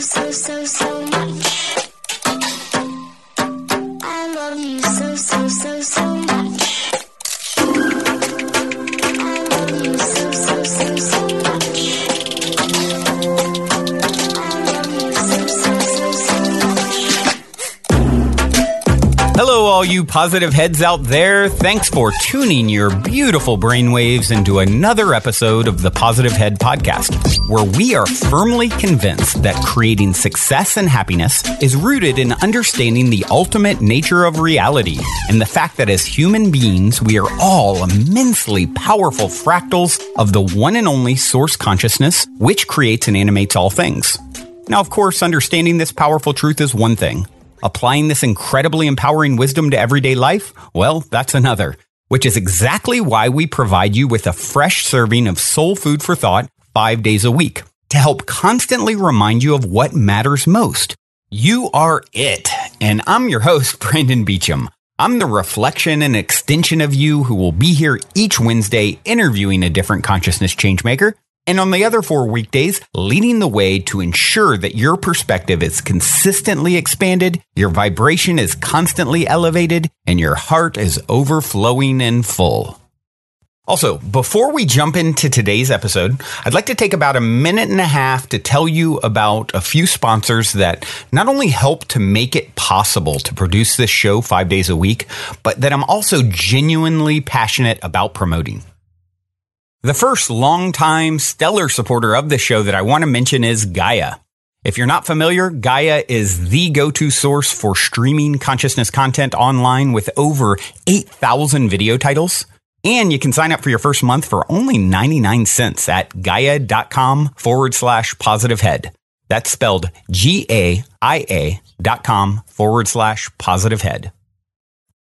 so much. I love you so much. I love you so much. Hello, all you positive heads out there. Thanks for tuning your beautiful brainwaves into another episode of the Positive Head Podcast, where we are firmly convinced that creating success and happiness is rooted in understanding the ultimate nature of reality and the fact that as human beings, we are all immensely powerful fractals of the one and only source consciousness, which creates and animates all things. Now, of course, understanding this powerful truth is one thing. Applying this incredibly empowering wisdom to everyday life? Well, that's another, which is exactly why we provide you with a fresh serving of soul food for thought 5 days a week to help constantly remind you of what matters most. You are it. And I'm your host, Brandon Beecham. I'm the reflection and extension of you who will be here each Wednesday interviewing a different consciousness changemaker. And on the other 4 weekdays, leading the way to ensure that your perspective is consistently expanded, your vibration is constantly elevated, and your heart is overflowing and full. Also, before we jump into today's episode, I'd like to take about a minute and a half to tell you about a few sponsors that not only help to make it possible to produce this show 5 days a week, but that I'm also genuinely passionate about promoting. The first longtime stellar supporter of the show that I want to mention is Gaia. If you're not familiar, Gaia is the go-to source for streaming consciousness content online with over 8,000 video titles. And you can sign up for your first month for only 99 cents at gaia.com/positivehead. That's spelled GAIA.com/positivehead.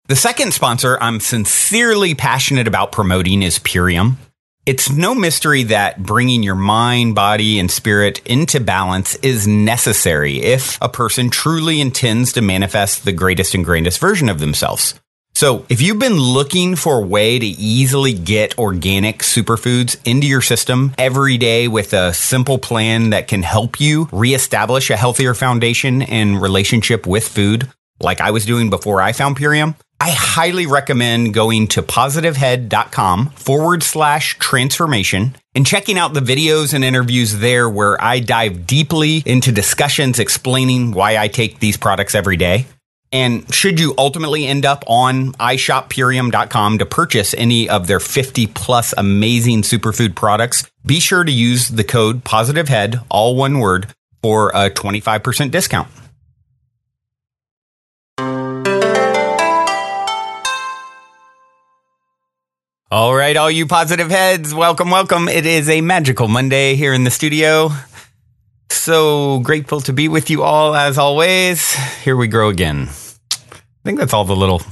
The second sponsor I'm sincerely passionate about promoting is Purium. It's no mystery that bringing your mind, body, and spirit into balance is necessary if a person truly intends to manifest the greatest and grandest version of themselves. So if you've been looking for a way to easily get organic superfoods into your system every day with a simple plan that can help you reestablish a healthier foundation and relationship with food, like I was doing before I found Purium, I highly recommend going to positivehead.com/transformation and checking out the videos and interviews there where I dive deeply into discussions explaining why I take these products every day. And should you ultimately end up on iShopPurium.com to purchase any of their 50 plus amazing superfood products, be sure to use the code POSITIVEHEAD, all one word, for a 25% discount. All right, all you positive heads, welcome, welcome. It is a magical Monday here in the studio. So grateful to be with you all as always. Here we grow again. I think that's all the little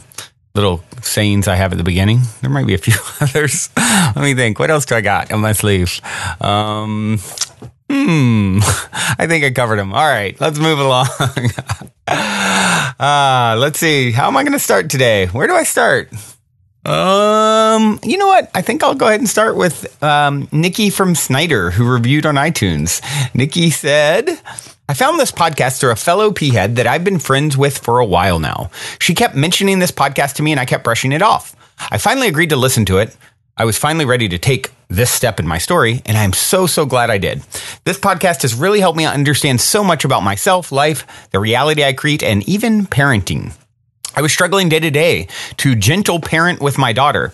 sayings I have at the beginning. There might be a few others. Let me think. What else do I got on my sleeve? I think I covered them. All right, let's move along. Let's see. How am I going to start today? Where do I start? You know what? I think I'll go ahead and start with Nikki from Snyder, who reviewed on iTunes. Nikki said, I found this podcast through a fellow P-head that I've been friends with for a while now. She kept mentioning this podcast to me and I kept brushing it off. I finally agreed to listen to it. I was finally ready to take this step in my story, and I'm so glad I did. This podcast has really helped me understand so much about myself, life, the reality I create, and even parenting. I was struggling day to day to gentle parent with my daughter.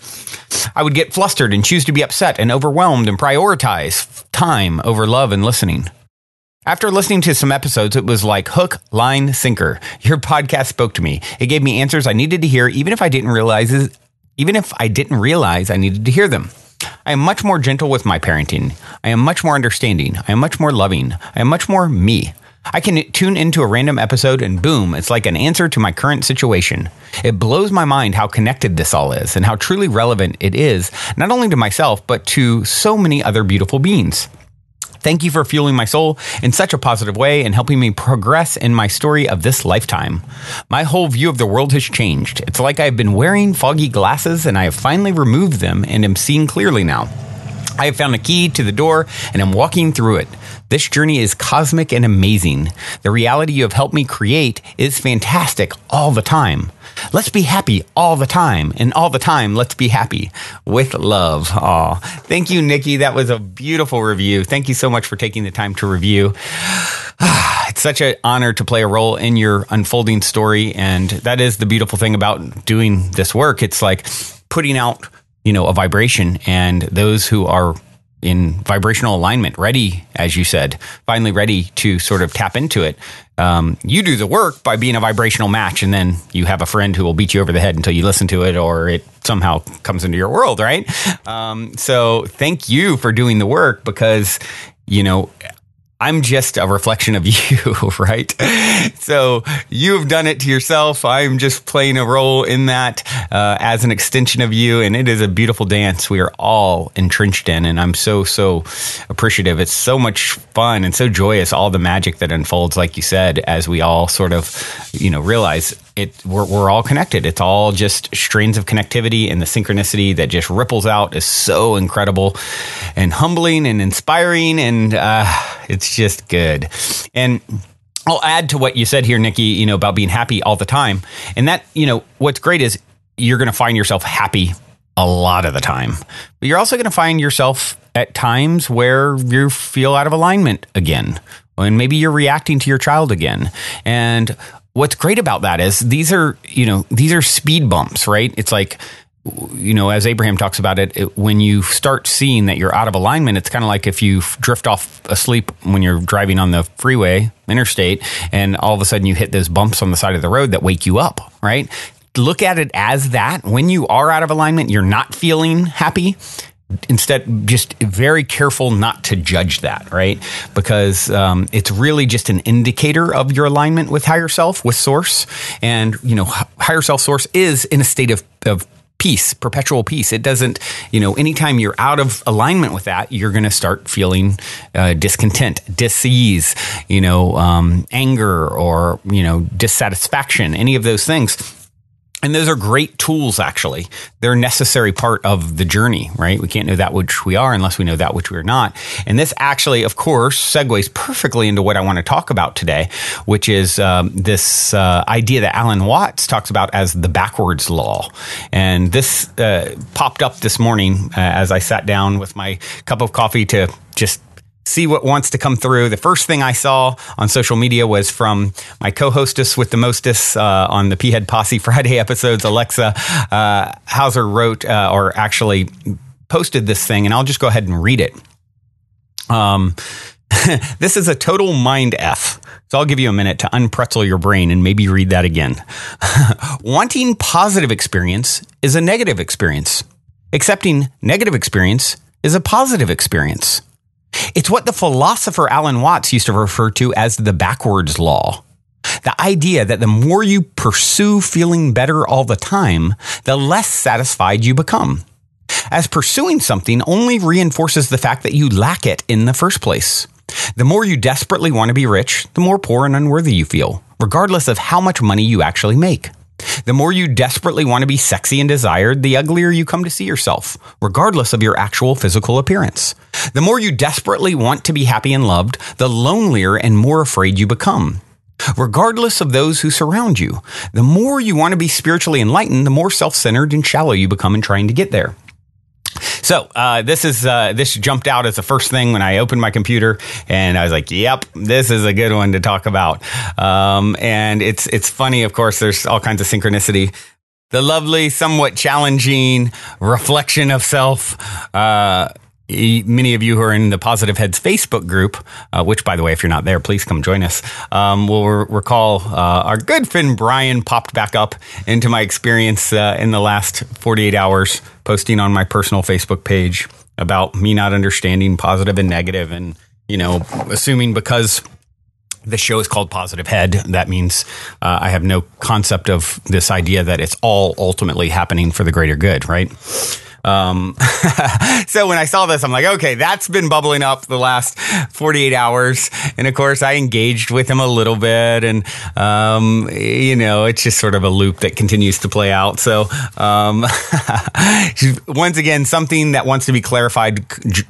I would get flustered and choose to be upset and overwhelmed and prioritize time over love and listening. After listening to some episodes, it was like hook, line, sinker. Your podcast spoke to me. It gave me answers I needed to hear, even if I didn't realize I needed to hear them. I am much more gentle with my parenting. I am much more understanding. I am much more loving. I am much more me. I can tune into a random episode and boom, it's like an answer to my current situation. It blows my mind how connected this all is and how truly relevant it is, not only to myself, but to so many other beautiful beings. Thank you for fueling my soul in such a positive way and helping me progress in my story of this lifetime. My whole view of the world has changed. It's like I've been wearing foggy glasses and I have finally removed them and am seeing clearly now. I have found a key to the door and am walking through it. This journey is cosmic and amazing. The reality you have helped me create is fantastic all the time. Let's be happy all the time, and all the time, let's be happy. With love. Aw. Thank you, Nikki. That was a beautiful review. Thank you so much for taking the time to review. It's such an honor to play a role in your unfolding story, and that is the beautiful thing about doing this work. It's like putting out, a vibration, and those who are in vibrational alignment, ready, as you said, finally ready to sort of tap into it. You do the work by being a vibrational match, and then you have a friend who will beat you over the head until you listen to it, or it somehow comes into your world, right? So thank you for doing the work, because, I'm just a reflection of you, right? So you have done it to yourself. I'm just playing a role in that as an extension of you. And it is a beautiful dance we are all entrenched in. And I'm so, so appreciative. It's so much fun and so joyous, all the magic that unfolds, like you said, as we all sort of, realize we're all connected. It's all just strains of connectivity, and the synchronicity that just ripples out is so incredible and humbling and inspiring. And it's just good. And I'll add to what you said here, Nikki, about being happy all the time. And that, what's great is you're going to find yourself happy a lot of the time, but you're also going to find yourself at times where you feel out of alignment again, and maybe you're reacting to your child again. And what's great about that is these are speed bumps, right? It's like, as Abraham talks about it, when you start seeing that you're out of alignment, it's kind of like if you drift off asleep when you're driving on the freeway, interstate, and all of a sudden you hit those bumps on the side of the road that wake you up, right? Look at it as that. When you are out of alignment, you're not feeling happy. Instead, just very careful not to judge that, right? Because it's really just an indicator of your alignment with higher self, with source. And, higher self source is in a state of peace, perpetual peace. It doesn't, anytime you're out of alignment with that, you're going to start feeling discontent, dis-ease, anger, or, dissatisfaction, any of those things. And those are great tools, actually. They're a necessary part of the journey, right? We can't know that which we are unless we know that which we are not. And this actually, of course, segues perfectly into what I want to talk about today, which is this idea that Alan Watts talks about as the backwards law. And this popped up this morning as I sat down with my cup of coffee to just see what wants to come through. The first thing I saw on social media was from my co-hostess with the mostess on the P-Head Posse Friday episodes, Alexa Hauser wrote or actually posted this thing, and I'll just go ahead and read it. This is a total mind F. So I'll give you a minute to unpretzel your brain and maybe read that again. Wanting positive experience is a negative experience. Accepting negative experience is a positive experience. It's what the philosopher Alan Watts used to refer to as the backwards law. The idea that the more you pursue feeling better all the time, the less satisfied you become. As pursuing something only reinforces the fact that you lack it in the first place. The more you desperately want to be rich, the more poor and unworthy you feel, regardless of how much money you actually make. The more you desperately want to be sexy and desired, the uglier you come to see yourself, regardless of your actual physical appearance. The more you desperately want to be happy and loved, the lonelier and more afraid you become, regardless of those who surround you. The more you want to be spiritually enlightened, the more self-centered and shallow you become in trying to get there. So this jumped out as the first thing when I opened my computer, and I was like, "Yep, this is a good one to talk about." And it's funny, of course. There's all kinds of synchronicity. The lovely, somewhat challenging reflection of self. Many of you who are in the Positive Heads Facebook group, which, by the way, if you're not there, please come join us, will recall our good friend Brian popped back up into my experience in the last 48 hours, posting on my personal Facebook page about me not understanding positive and negative, and, assuming because the show is called Positive Head, that means I have no concept of this idea that it's all ultimately happening for the greater good, right? So when I saw this, I'm like, okay, that's been bubbling up the last 48 hours. And of course, I engaged with him a little bit. And, it's just sort of a loop that continues to play out. So once again, something that wants to be clarified,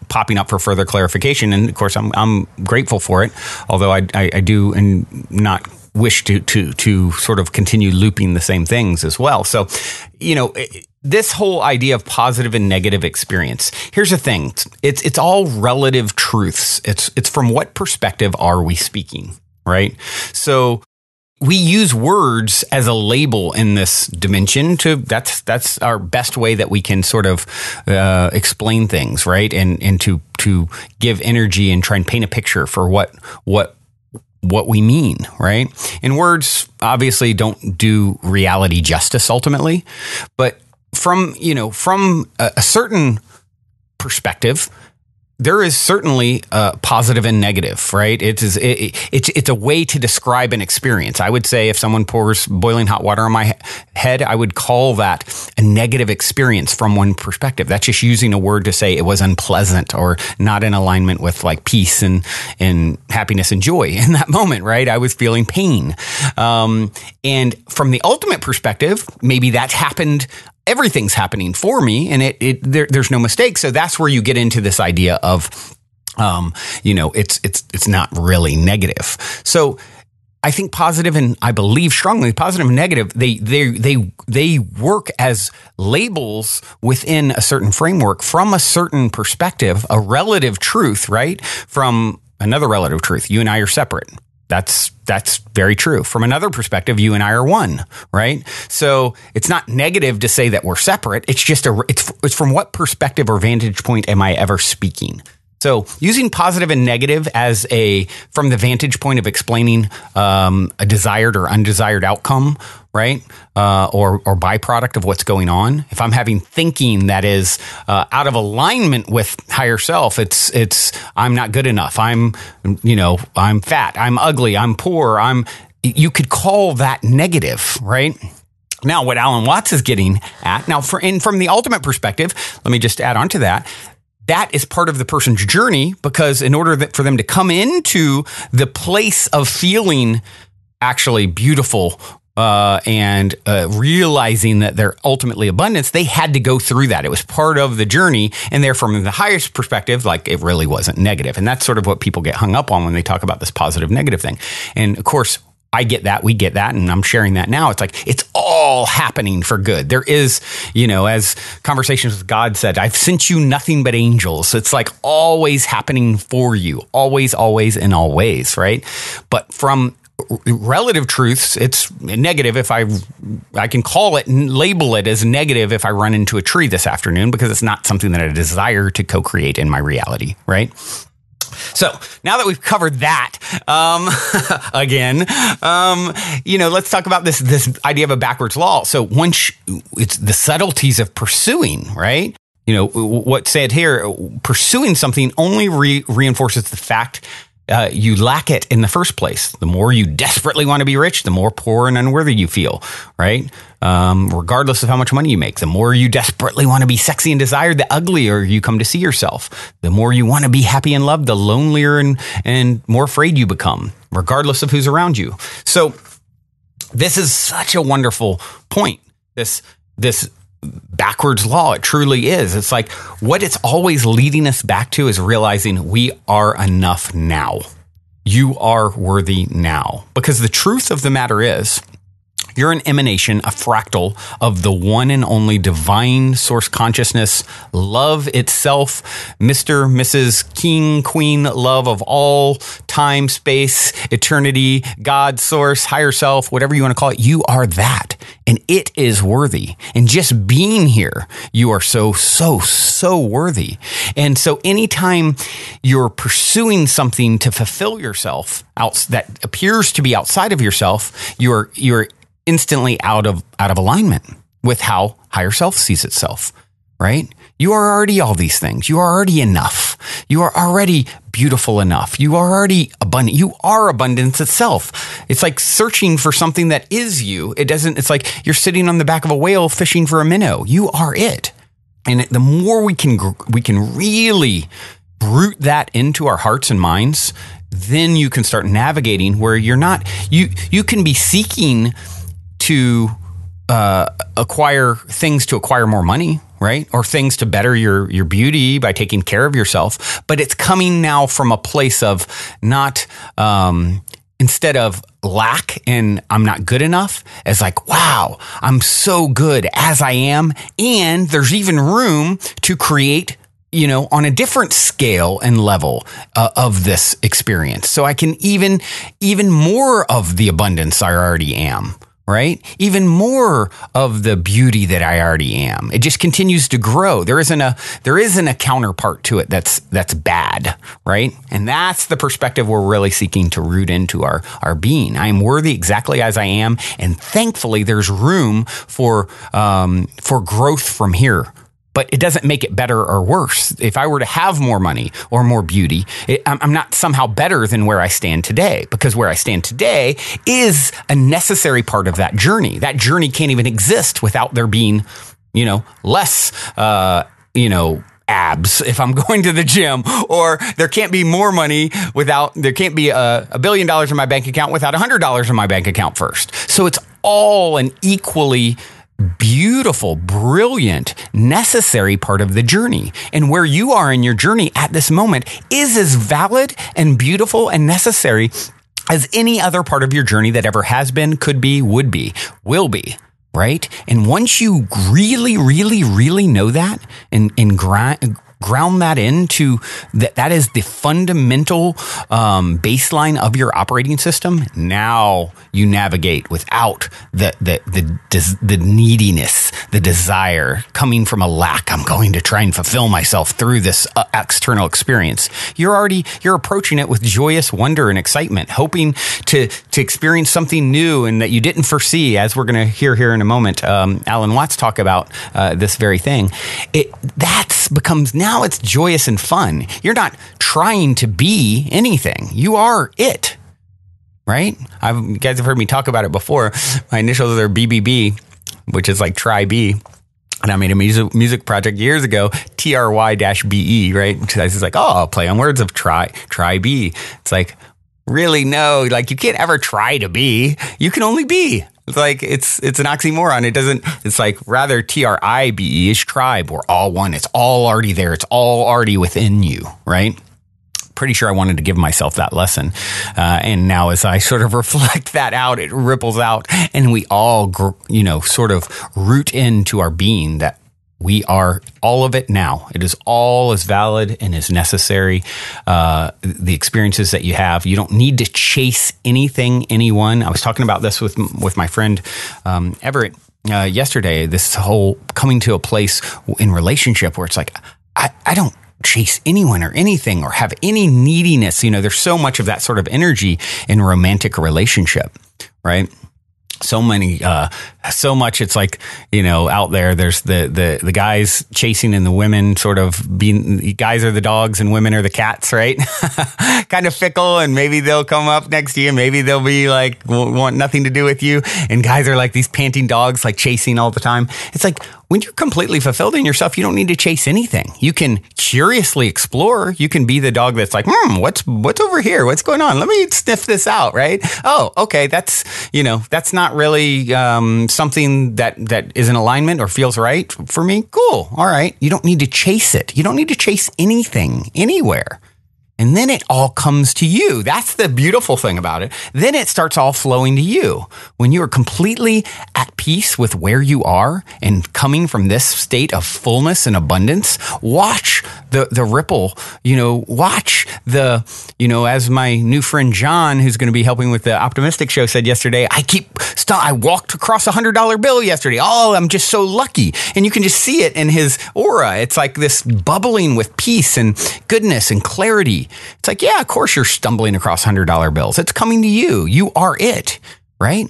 popping up for further clarification. And of course, I'm grateful for it, although I do and not wish to sort of continue looping the same things as well. So, this whole idea of positive and negative experience. Here's the thing. It's all relative truths. It's from what perspective are we speaking, right? So we use words as a label in this dimension that's our best way that we can sort of explain things, right? And to give energy and try and paint a picture for what we mean, right? And words obviously don't do reality justice ultimately, but from a certain perspective, there is certainly positive and negative, right? It's a way to describe an experience. I would say if someone pours boiling hot water on my head, I would call that a negative experience from one perspective. That's just using a word to say it was unpleasant or not in alignment with like peace and happiness and joy in that moment, right? I was feeling pain. And from the ultimate perspective, maybe that's happened. Everything's happening for me, and there's no mistake. So that's where you get into this idea of, it's not really negative. So I think positive, and I believe strongly positive and negative, they work as labels within a certain framework from a certain perspective, a relative truth, right? From another relative truth. You and I are separate. That's very true. From another perspective, you and I are one, right? So it's not negative to say that we're separate. It's just it's from what perspective or vantage point am I ever speaking? So using positive and negative from the vantage point of explaining a desired or undesired outcome, right? Or byproduct of what's going on. If I'm having thinking that is out of alignment with higher self, it's I'm not good enough. I'm fat. I'm ugly. I'm poor. You could call that negative, right? Now, what Alan Watts is getting at now, from the ultimate perspective, let me just add on to that. That is part of the person's journey, because in order for them to come into the place of feeling actually beautiful and realizing that they're ultimately abundance, they had to go through that. It was part of the journey. And there, from the highest perspective, like it really wasn't negative. And that's sort of what people get hung up on when they talk about this positive negative thing. And of course, I get that. We get that. And I'm sharing that now. It's like, it's all happening for good. There is, as Conversations with God said, I've sent you nothing but angels. It's like always happening for you. Always, always, and always, right? But from relative truths, it's negative if I can call it and label it as negative if I run into a tree this afternoon, because it's not something that I desire to co-create in my reality, right? So now that we've covered that, again, let's talk about this idea of a backwards law. So it's the subtleties of pursuing, right? What's said here, pursuing something only reinforces the fact you lack it in the first place. The more you desperately want to be rich, the more poor and unworthy you feel, right? Regardless of how much money you make, the more you desperately want to be sexy and desired, the uglier you come to see yourself. The more you want to be happy and loved, the lonelier and more afraid you become, regardless of who's around you. So this is such a wonderful point. This backwards law, it truly is. It's like what it's always leading us back to is realizing we are enough now. You are worthy now. Because the truth of the matter is, you're an emanation, a fractal of the one and only divine source consciousness, love itself, Mr., Mrs., King, Queen, love of all time, space, eternity, God, source, higher self, whatever you want to call it. You are that. And it is worthy. And just being here, you are so, so, so worthy. And so anytime you're pursuing something to fulfill yourself that appears to be outside of yourself, you're instantly out of alignment with how higher self sees itself, right? You are already all these things. You are already enough. You are already beautiful enough. You are already abundant. You are abundance itself. It's like searching for something that is you. It's like you're sitting on the back of a whale fishing for a minnow. You are it. And the more we can really root that into our hearts and minds, then you can start navigating where you're not, you can be seeking to acquire things to acquire more money, right? Or things to better your beauty by taking care of yourself. But it's coming now from a place of not, instead of lack and I'm not good enough, as like, wow, I'm so good as I am. And there's even room to create, on a different scale and level of this experience. So I can even more of the abundance I already am. Right? Even more of the beauty that I already am. It just continues to grow. There isn't a counterpart to it that's bad, right? And that's the perspective we're really seeking to root into our being. I am worthy exactly as I am, and thankfully there's room for growth from here. But it doesn't make it better or worse. If I were to have more money or more beauty, I'm not somehow better than where I stand today, because where I stand today is a necessary part of that journey. That journey can't even exist without there being, less, abs if I'm going to the gym, or there can't be more money there can't be $1 billion in my bank account without $100 in my bank account first. So it's all an equally beautiful, brilliant, necessary part of the journey. And where you are in your journey at this moment is as valid and beautiful and necessary as any other part of your journey that ever has been, could be, would be, will be. Right? And once you really, really, really know that and ground that into that is the fundamental baseline of your operating system. Now you navigate without the neediness, the desire coming from a lack. I'm going to try and fulfill myself through this external experience. You're approaching it with joyous wonder and excitement, hoping to experience something new and that you didn't foresee. As we're going to hear here in a moment, Alan Watts talk about this very thing. Now it's joyous and fun. You're not trying to be anything. You are it, right? You guys have heard me talk about it before. My initials are BBB, which is like try B. And I made a music project years ago, TRY-BE, right? I was like, I'll play on words of try B. It's like, really, no, like you can't ever try to be. You can only be. It's like, it's an oxymoron. It's like rather TRIBE is tribe. We're all one. It's all already there. It's all already within you, right? Pretty sure I wanted to give myself that lesson. And now as I sort of reflect that out, it ripples out and we all, sort of root into our being that we are all of it now. It is all as valid and as necessary. The experiences that you have, you don't need to chase anything, anyone. I was talking about this with my friend Everett yesterday. This whole coming to a place in relationship where it's like I don't chase anyone or anything or have any neediness. There's so much of that sort of energy in romantic relationship, right? So much it's like, out there, there's the guys chasing and the women sort of being, guys are the dogs and women are the cats, right? Kind of fickle, and maybe they'll come up next to you. Maybe they'll be like, want nothing to do with you. And guys are like these panting dogs, like chasing all the time. It's like, when you're completely fulfilled in yourself, you don't need to chase anything. You can curiously explore. You can be the dog that's like, what's over here? What's going on? Let me sniff this out, right? Oh, okay. That's not really something that is in alignment or feels right for me. Cool. All right. You don't need to chase it. You don't need to chase anything anywhere. And then it all comes to you. That's the beautiful thing about it. Then it starts all flowing to you. When you are completely at peace with where you are and coming from this state of fullness and abundance, watch the ripple, watch as my new friend John, who's going to be helping with the Optimistic Show, said yesterday, I walked across $100 bill yesterday. Oh, I'm just so lucky. And you can just see it in his aura. It's like this bubbling with peace and goodness and clarity. It's like, yeah, of course you're stumbling across $100 bills. It's coming to you. You are it, right?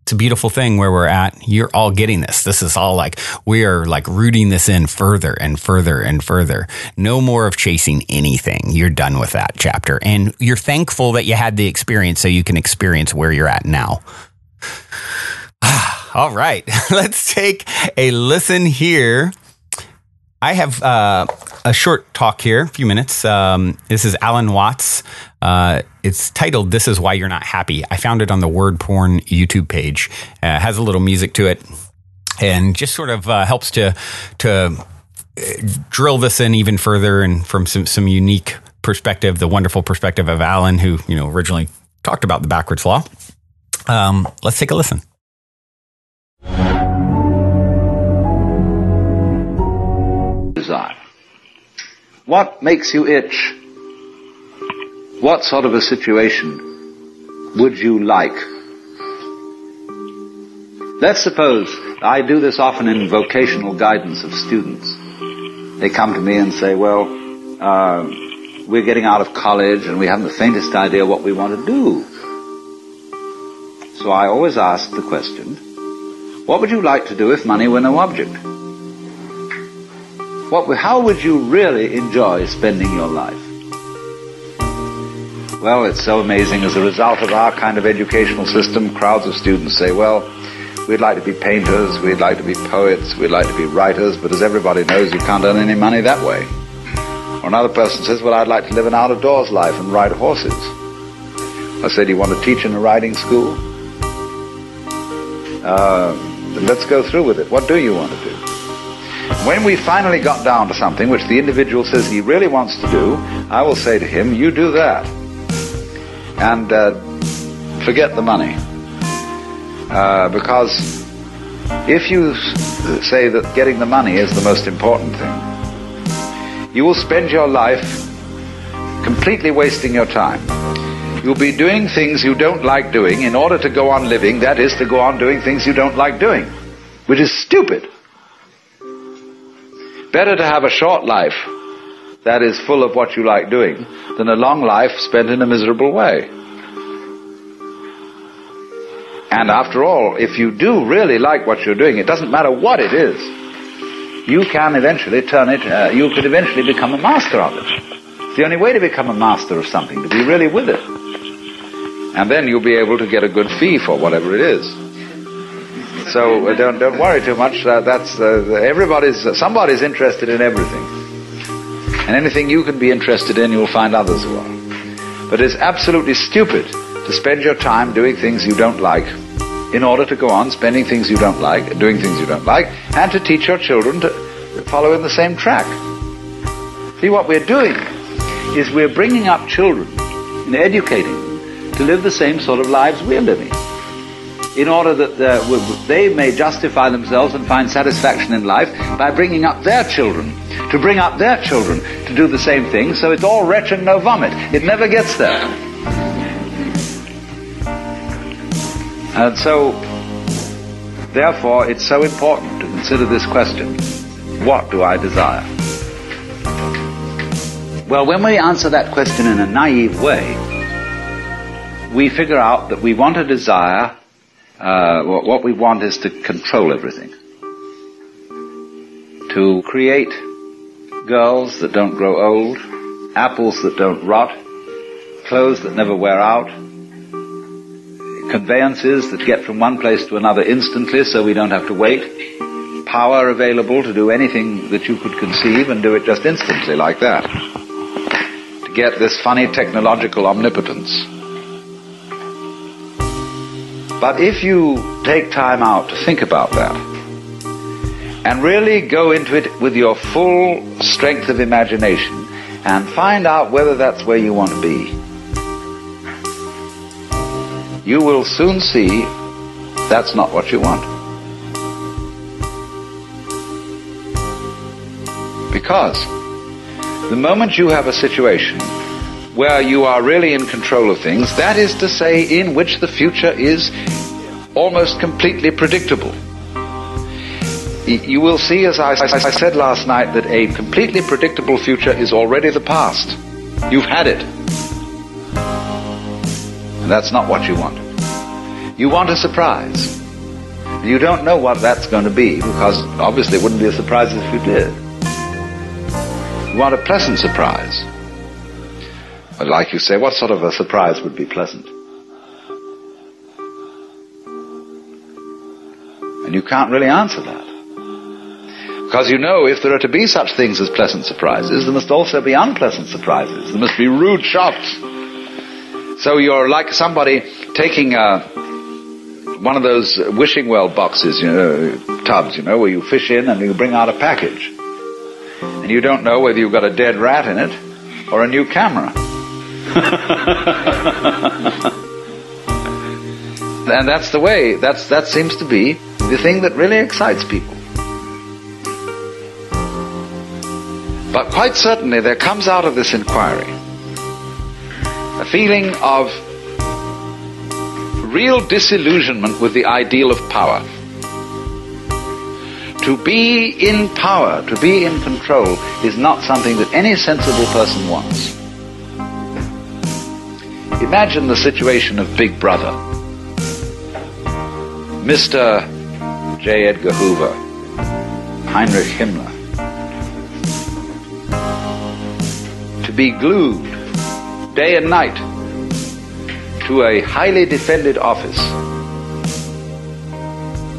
It's a beautiful thing where we're at. You're all getting this. This is all like, we are like rooting this in further and further and further. No more of chasing anything. You're done with that chapter. And you're thankful that you had the experience so you can experience where you're at now. All right. Let's take a listen here I have a short talk here, a few minutes. This is Alan Watts. It's titled, "This Is Why You're Not Happy." I found it on the Word Porn YouTube page. It has a little music to it and just sort of helps to drill this in even further and from some unique perspective, the wonderful perspective of Alan, who originally talked about the backwards law. Let's take a listen. Desire. What makes you itch? What sort of a situation would you like? Let's suppose, I do this often in vocational guidance of students. They come to me and say, well, we're getting out of college and we haven't the faintest idea what we want to do. So I always ask the question, what would you like to do if money were no object? How would you really enjoy spending your life? Well, it's so amazing. As a result of our kind of educational system, crowds of students say, well, we'd like to be painters, we'd like to be poets, we'd like to be writers, but as everybody knows, you can't earn any money that way. Or another person says, well, I'd like to live an out-of-doors life and ride horses. I said, do you want to teach in a riding school? Let's go through with it. What do you want to do? When we finally got down to something which the individual says he really wants to do, I will say to him, you do that. And forget the money. Because if you say that getting the money is the most important thing, you will spend your life completely wasting your time. You'll be doing things you don't like doing in order to go on living, that is, to go on doing things you don't like doing, which is stupid. Better to have a short life that is full of what you like doing than a long life spent in a miserable way. And after all, if you do really like what you're doing, it doesn't matter what it is, you can eventually you could eventually become a master of it. It's the only way to become a master of something, to be really with it. And then you'll be able to get a good fee for whatever it is. So don't worry too much. Somebody's interested in everything. And anything you can be interested in, you'll find others who are. But it's absolutely stupid to spend your time doing things you don't like in order to go on spending things you don't like, doing things you don't like, and to teach your children to follow in the same track. See, what we're doing is we're bringing up children and educating them to live the same sort of lives we're living, in order that they may justify themselves and find satisfaction in life by bringing up their children, to bring up their children to do the same thing, so it's all retch and no vomit. It never gets there. And so, therefore, it's so important to consider this question, what do I desire? Well, when we answer that question in a naive way, we figure out that we want to desire, what we want is to control everything. To create girls that don't grow old, apples that don't rot, clothes that never wear out, conveyances that get from one place to another instantly so we don't have to wait, power available to do anything that you could conceive and do it just instantly like that. To get this funny technological omnipotence. But if you take time out to think about that, and really go into it with your full strength of imagination, and find out whether that's where you want to be, you will soon see that's not what you want. Because the moment you have a situation where you are really in control of things, that is to say, in which the future is almost completely predictable. You will see, as I said last night, that a completely predictable future is already the past. You've had it. And that's not what you want. You want a surprise. You don't know what that's going to be, because obviously it wouldn't be a surprise if you did. You want a pleasant surprise. But like you say, what sort of a surprise would be pleasant? And you can't really answer that. Because you know, if there are to be such things as pleasant surprises, there must also be unpleasant surprises. There must be rude shocks. So you're like somebody taking one of those wishing well boxes, tubs, where you fish in and you bring out a package. And you don't know whether you've got a dead rat in it or a new camera. And that's the way, that seems to be the thing that really excites people. But quite certainly there comes out of this inquiry a feeling of real disillusionment with the ideal of power. To be in power, to be in control, is not something that any sensible person wants. Imagine the situation of Big Brother. Mr. J. Edgar Hoover, Heinrich Himmler, to be glued day and night to a highly defended office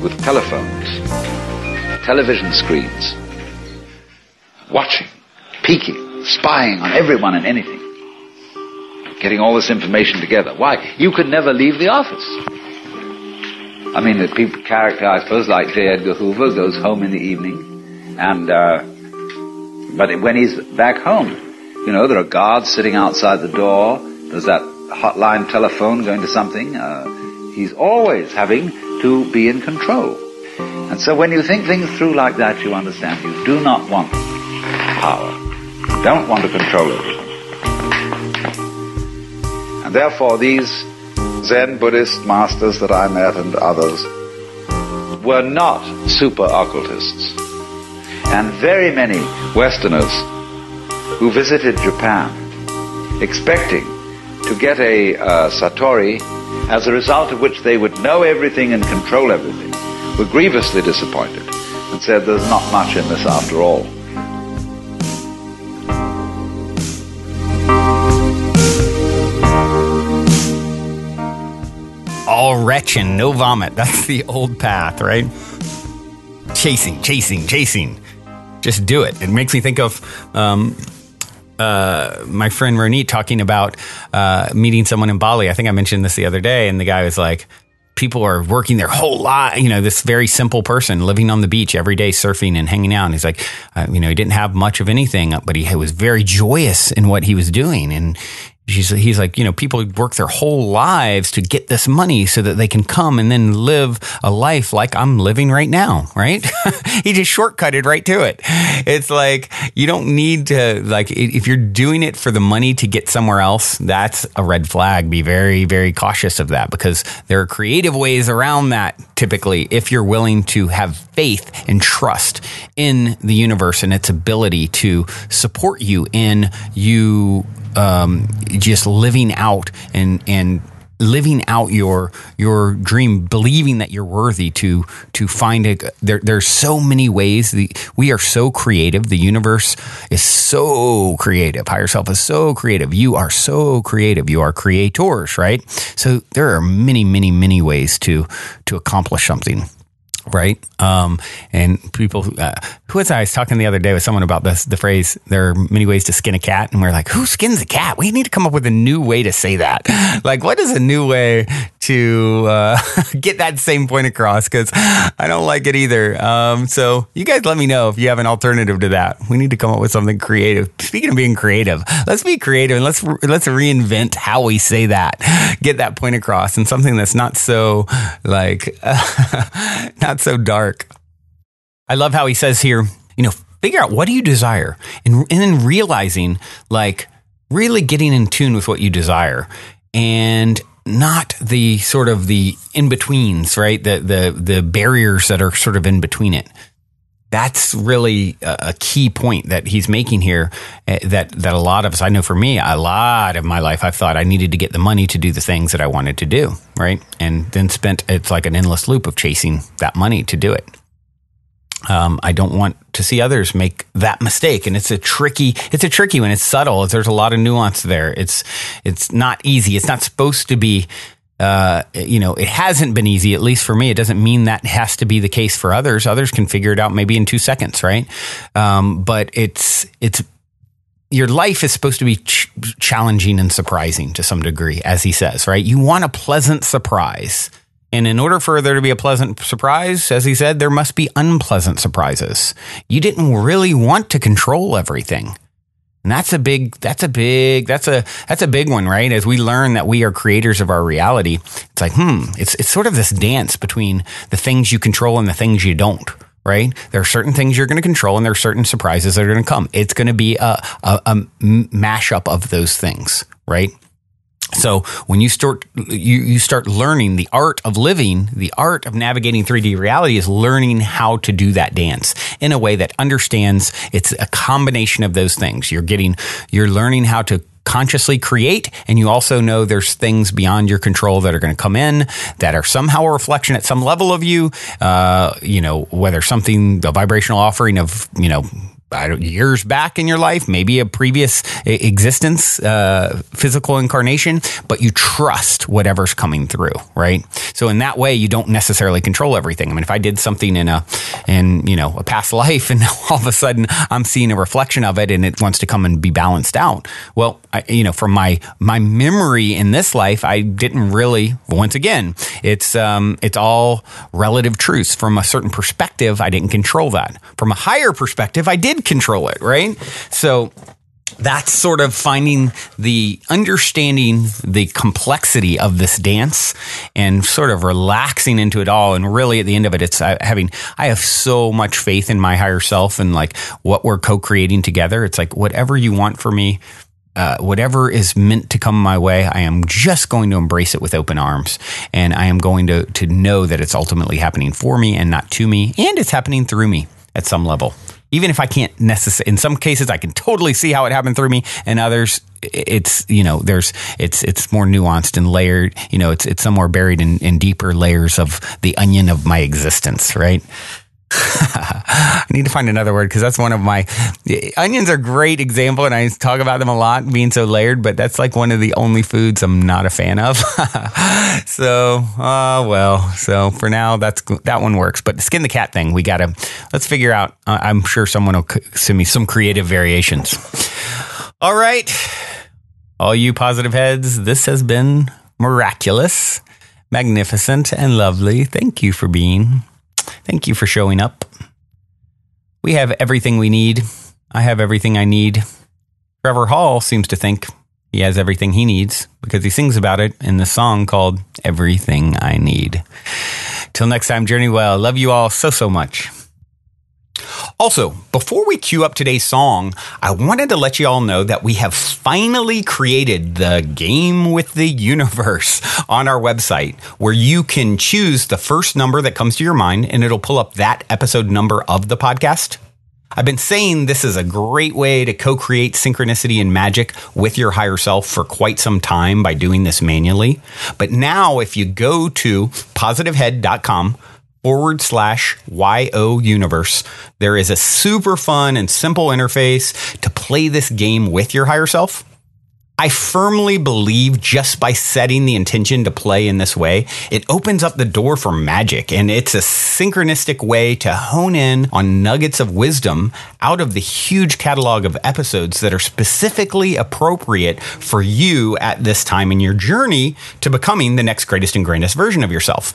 with telephones, television screens, watching, peeking, spying on everyone and anything, getting all this information together. Why? You could never leave the office. I mean, the people character, I suppose, like J. Edgar Hoover, goes home in the evening, and but when he's back home, there are guards sitting outside the door. There's that hotline telephone going to something. He's always having to be in control. And so when you think things through like that, you understand you do not want power. You don't want to control everything. And therefore these Zen Buddhist masters that I met and others were not super occultists. And very many Westerners who visited Japan expecting to get a satori, as a result of which they would know everything and control everything, were grievously disappointed and said there's not much in this after all. All retching, no vomit. That's the old path, right? Chasing. Just do it. It makes me think of my friend Ronit talking about meeting someone in Bali. I think I mentioned this the other day, and the guy was like, people are working their whole life, this very simple person living on the beach every day, surfing and hanging out. And he's like, he didn't have much of anything, but he was very joyous in what he was doing. And he's like, people work their whole lives to get this money so that they can come and then live a life like I'm living right now, right? He just shortcutted right to it. It's like, you don't need to, if you're doing it for the money to get somewhere else, that's a red flag. Be very, very cautious of that, because there are creative ways around that, typically, if you're willing to have faith and trust in the universe and its ability to support you in you just living out and living out your dream, believing that you're worthy to find there's so many ways. We are so creative. The universe is so creative. Higher self is so creative. You are so creative. You are creators, right? So there are many, many, many ways to accomplish something. Right. And people, who was I was talking the other day with someone about the phrase, there are many ways to skin a cat. And we're like, who skins a cat? We need to come up with a new way to say that. Like, what is a new way to get that same point across? Because I don't like it either. So you guys let me know if you have an alternative to that. We need to come up with something creative. Speaking of being creative, let's be creative and let's reinvent how we say that. Get that point across, and something that's not so not so dark. I love how he says here, figure out what do you desire, and then realizing, really getting in tune with what you desire, and not the sort of the in-betweens, right? The barriers that are sort of in between it. That's really a key point that he's making here, that a lot of us, I know for me, a lot of my life, I've thought I needed to get the money to do the things that I wanted to do, right? And then it's like an endless loop of chasing that money to do it. I don't want to see others make that mistake. And it's a tricky one. It's subtle. There's a lot of nuance there. It's not easy. It's not supposed to be it hasn't been easy, at least for me. It doesn't mean that has to be the case for others. Others can figure it out maybe in 2 seconds, right? But it's your life is supposed to be challenging and surprising to some degree, as he says, right? You want a pleasant surprise. And in order for there to be a pleasant surprise, as he said, there must be unpleasant surprises. You didn't really want to control everything. And that's a big one, right? As we learn that we are creators of our reality, it's like, it's sort of this dance between the things you control and the things you don't, right? There are certain things you're going to control and there are certain surprises that are going to come. It's going to be a mashup of those things, right? So when you start learning the art of living, the art of navigating 3D reality is learning how to do that dance in a way that understands it's a combination of those things. You're learning how to consciously create, and you also know there's things beyond your control that are going to come in that are somehow a reflection at some level of you, whether something, a vibrational offering of, years back in your life, maybe a previous existence, physical incarnation, but you trust whatever's coming through, right? So in that way, you don't necessarily control everything. I mean, if I did something in a past life and all of a sudden I'm seeing a reflection of it and it wants to come and be balanced out. Well, from my memory in this life, I didn't really, once again, it's all relative truths. From a certain perspective, I didn't control that. From a higher perspective, I did control it, right? So that's sort of understanding the complexity of this dance and sort of relaxing into it all. And really at the end of it, I have so much faith in my higher self and like what we're co-creating together. It's like, whatever you want for me, whatever is meant to come my way, I am just going to embrace it with open arms. And I am going to know that it's ultimately happening for me and not to me. And it's happening through me at some level. Even if I can't necessarily, in some cases, I can totally see how it happened through me, and others, it's more nuanced and layered. It's somewhere buried in deeper layers of the onion of my existence, right? I need to find another word because that's one of my onions are a great example, and I talk about them a lot being so layered, but that's like one of the only foods I'm not a fan of. So for now that one works, but the skin the cat thing, let's figure out. I'm sure someone will send me some creative variations. All right, all you positive heads, this has been miraculous, magnificent, and lovely. Thank you for being. Thank you for showing up. We have everything we need. I have everything I need. Trevor Hall seems to think he has everything he needs because he sings about it in the song called Everything I Need. Till next time, journey well. Love you all so much. Also, before we cue up today's song, I wanted to let you all know that we have finally created the Game with the Universe on our website, where you can choose the first number that comes to your mind, and it'll pull up that episode number of the podcast. I've been saying this is a great way to co-create synchronicity and magic with your higher self for quite some time by doing this manually. But now, if you go to positivehead.com/YO Universe, there is a super fun and simple interface to play this game with your higher self. I firmly believe just by setting the intention to play in this way, it opens up the door for magic, and it's a synchronistic way to hone in on nuggets of wisdom out of the huge catalog of episodes that are specifically appropriate for you at this time in your journey to becoming the next greatest and grandest version of yourself.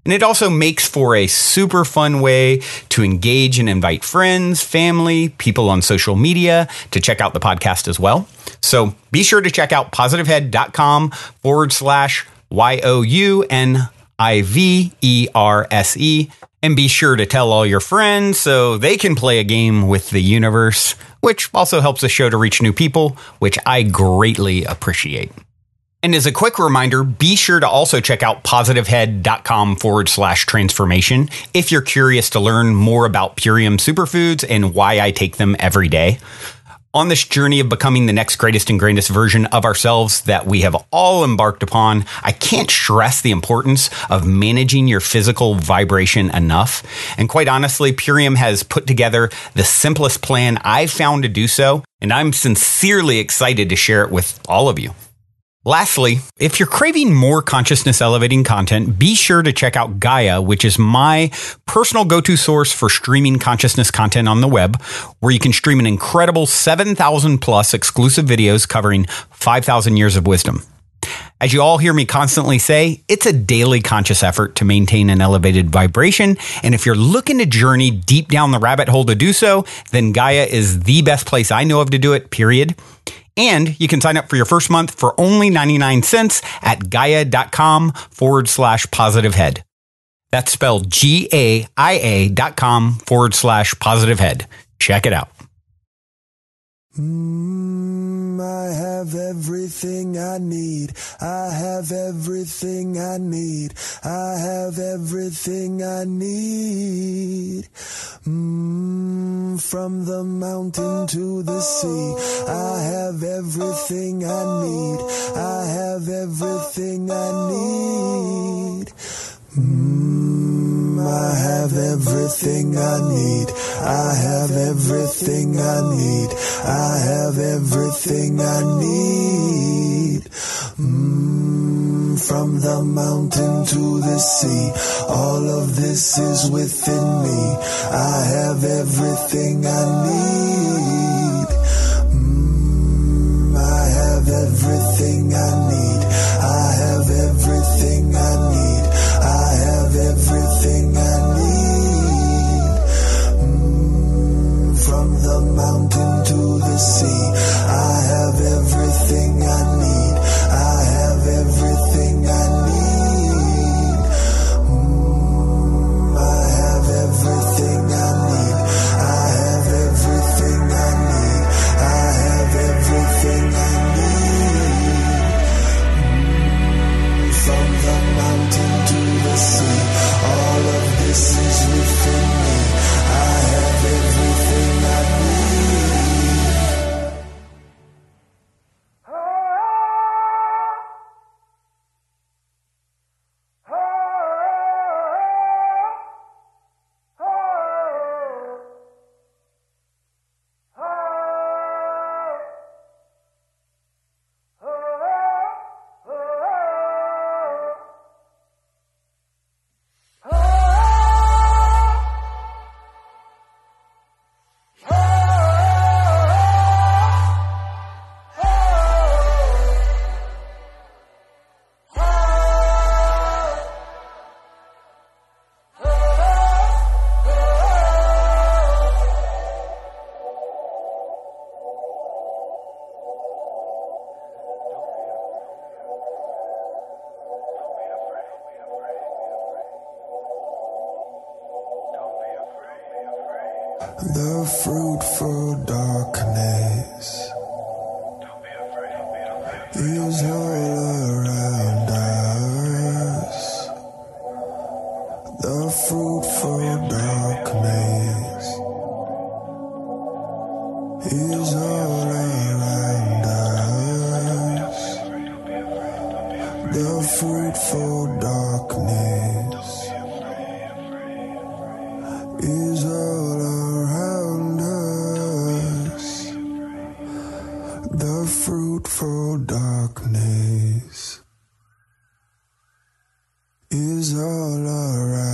And it also makes for a super fun way to engage and invite friends, family, people on social media to check out the podcast as well. So be sure to check out positivehead.com/YOUNIVERSE, and be sure to tell all your friends so they can play a game with the universe, which also helps the show to reach new people, which I greatly appreciate. And as a quick reminder, be sure to also check out positivehead.com/transformation if you're curious to learn more about Purium superfoods and why I take them every day. On this journey of becoming the next greatest and grandest version of ourselves that we have all embarked upon, I can't stress the importance of managing your physical vibration enough. And quite honestly, Purium has put together the simplest plan I've found to do so, and I'm sincerely excited to share it with all of you. Lastly, if you're craving more consciousness elevating content, be sure to check out Gaia, which is my personal go-to source for streaming consciousness content on the web, where you can stream an incredible 7,000 plus exclusive videos covering 5,000 years of wisdom. As you all hear me constantly say, it's a daily conscious effort to maintain an elevated vibration. And if you're looking to journey deep down the rabbit hole to do so, then Gaia is the best place I know of to do it, period. And you can sign up for your first month for only 99 cents at gaia.com/positivehead. That's spelled GAIA.com/positivehead. Check it out. I have everything I need. I have everything I need. I have everything I need. From the mountain to the sea, I have everything I need. I have everything I need. I have everything I need. I have everything I need. I have everything I need. From the mountain to the sea, all of this is within me. I have everything I need. I have everything I need. I have everything I need. I have everything I need. From the mountain to the sea, I have everything I need. I have everything I need. I have everything I need. I have everything I need. I have everything I need. From the mountain to the sea, all of this is within me. I have everything I need. The fruitful darkness is all around us. The fruitful darkness is all around us. The fruitful darkness is all around us. The fruitful darkness is all around.